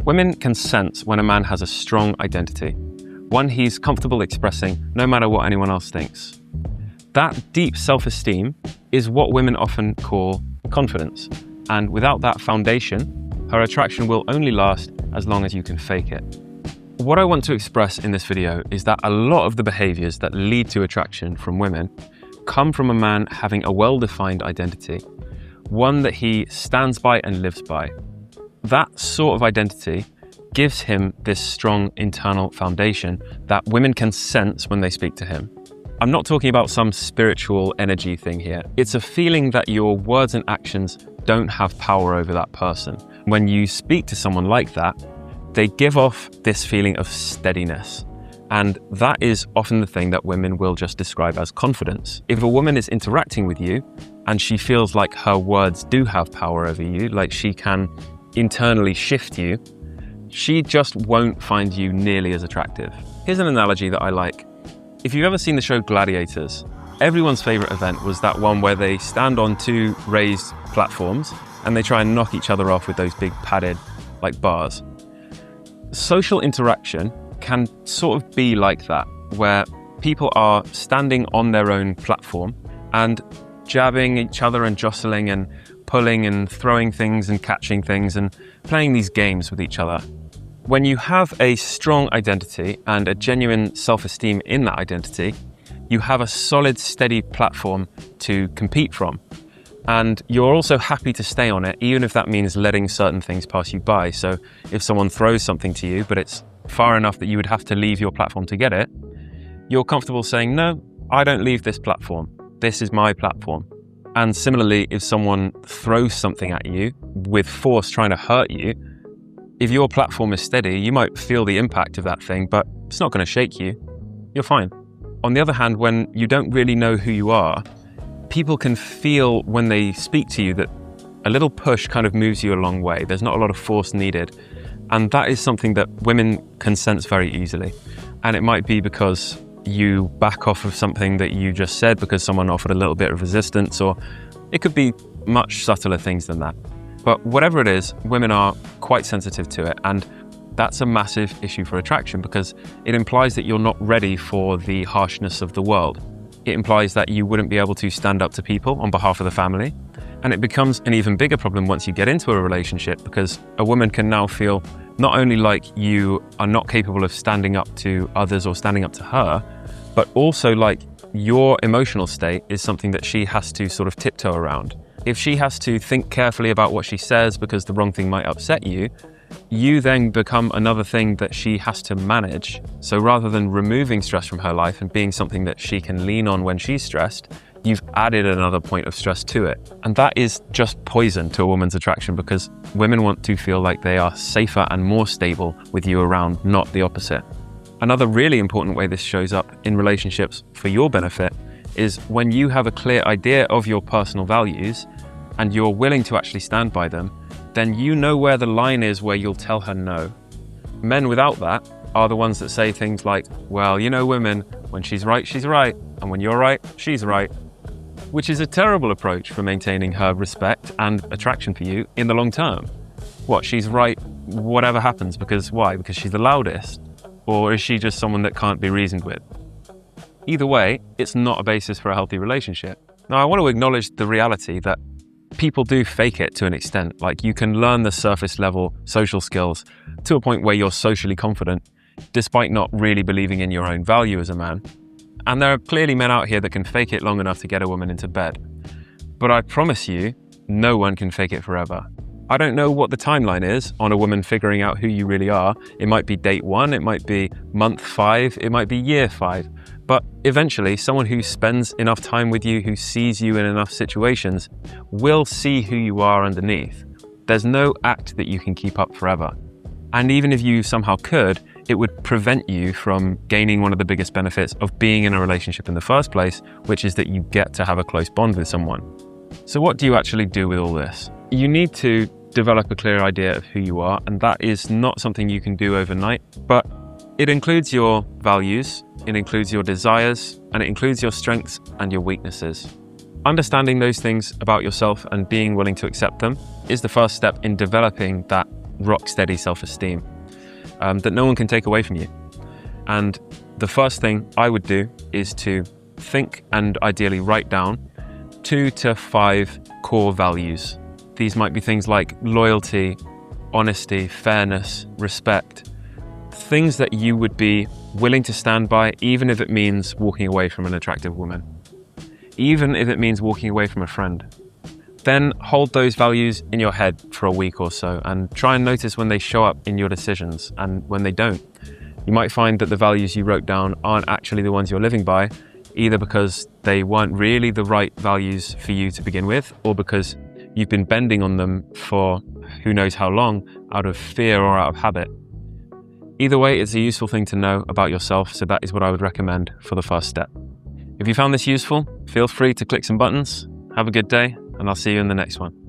Women can sense when a man has a strong identity, one he's comfortable expressing no matter what anyone else thinks. That deep self-esteem is what women often call confidence, and without that foundation, her attraction will only last as long as you can fake it. What I want to express in this video is that a lot of the behaviours that lead to attraction from women come from a man having a well-defined identity, one that he stands by and lives by. That sort of identity gives him this strong internal foundation that women can sense when they speak to him. I'm not talking about some spiritual energy thing here. It's a feeling that your words and actions don't have power over that person. When you speak to someone like that, they give off this feeling of steadiness. And that is often the thing that women will just describe as confidence. If a woman is interacting with you and she feels like her words do have power over you, like she can internally shift you, she just won't find you nearly as attractive. Here's an analogy that I like. If you've ever seen the show Gladiators, everyone's favorite event was that one where they stand on two raised platforms and they try and knock each other off with those big padded bars. Social interaction can sort of be like that, where people are standing on their own platform and jabbing each other and jostling and pulling and throwing things and catching things and playing these games with each other. When you have a strong identity and a genuine self-esteem in that identity, you have a solid, steady platform to compete from. And you're also happy to stay on it, even if that means letting certain things pass you by. So if someone throws something to you, but it's far enough that you would have to leave your platform to get it, you're comfortable saying, no, I don't leave this platform. This is my platform. And similarly, if someone throws something at you with force trying to hurt you, if your platform is steady, you might feel the impact of that thing, but it's not going to shake you. You're fine. On the other hand, when you don't really know who you are, people can feel when they speak to you that a little push kind of moves you a long way. There's not a lot of force needed. And that is something that women can sense very easily. And it might be because you back off of something that you just said because someone offered a little bit of resistance, or it could be much subtler things than that. But whatever it is, women are quite sensitive to it. And that's a massive issue for attraction because it implies that you're not ready for the harshness of the world. It implies that you wouldn't be able to stand up to people on behalf of the family. And it becomes an even bigger problem once you get into a relationship because a woman can now feel not only like you are not capable of standing up to others or standing up to her, but also like your emotional state is something that she has to sort of tiptoe around. If she has to think carefully about what she says because the wrong thing might upset you, you then become another thing that she has to manage. So rather than removing stress from her life and being something that she can lean on when she's stressed, you've added another point of stress to it. And that is just poison to a woman's attraction because women want to feel like they are safer and more stable with you around, not the opposite. Another really important way this shows up in relationships for your benefit is when you have a clear idea of your personal values and you're willing to actually stand by them, then you know where the line is where you'll tell her no. Men without that are the ones that say things like, well, you know, women, when she's right, and when you're right, she's right, which is a terrible approach for maintaining her respect and attraction for you in the long term. What, she's right whatever happens because why? Because she's the loudest? Or is she just someone that can't be reasoned with? Either way, it's not a basis for a healthy relationship. Now, I want to acknowledge the reality that people do fake it to an extent. Like you can learn the surface level social skills to a point where you're socially confident, despite not really believing in your own value as a man. And there are clearly men out here that can fake it long enough to get a woman into bed. But I promise you, no one can fake it forever. I don't know what the timeline is on a woman figuring out who you really are. It might be date 1, it might be month 5, it might be year 5. But eventually, someone who spends enough time with you, who sees you in enough situations, will see who you are underneath. There's no act that you can keep up forever. And even if you somehow could, it would prevent you from gaining one of the biggest benefits of being in a relationship in the first place, which is that you get to have a close bond with someone. So what do you actually do with all this? You need to develop a clear idea of who you are, and that is not something you can do overnight, but it includes your values, it includes your desires, and it includes your strengths and your weaknesses. Understanding those things about yourself and being willing to accept them is the first step in developing that rock steady self-esteem that no one can take away from you. And the first thing I would do is to think and ideally write down 2 to 5 core values. These might be things like loyalty, honesty, fairness, respect, things that you would be willing to stand by, even if it means walking away from an attractive woman, even if it means walking away from a friend. Then hold those values in your head for a week or so and try and notice when they show up in your decisions and when they don't. You might find that the values you wrote down aren't actually the ones you're living by, either because they weren't really the right values for you to begin with, or because you've been bending on them for who knows how long out of fear or out of habit. Either way, it's a useful thing to know about yourself, so that is what I would recommend for the first step. If you found this useful, feel free to click some buttons. Have a good day, and I'll see you in the next one.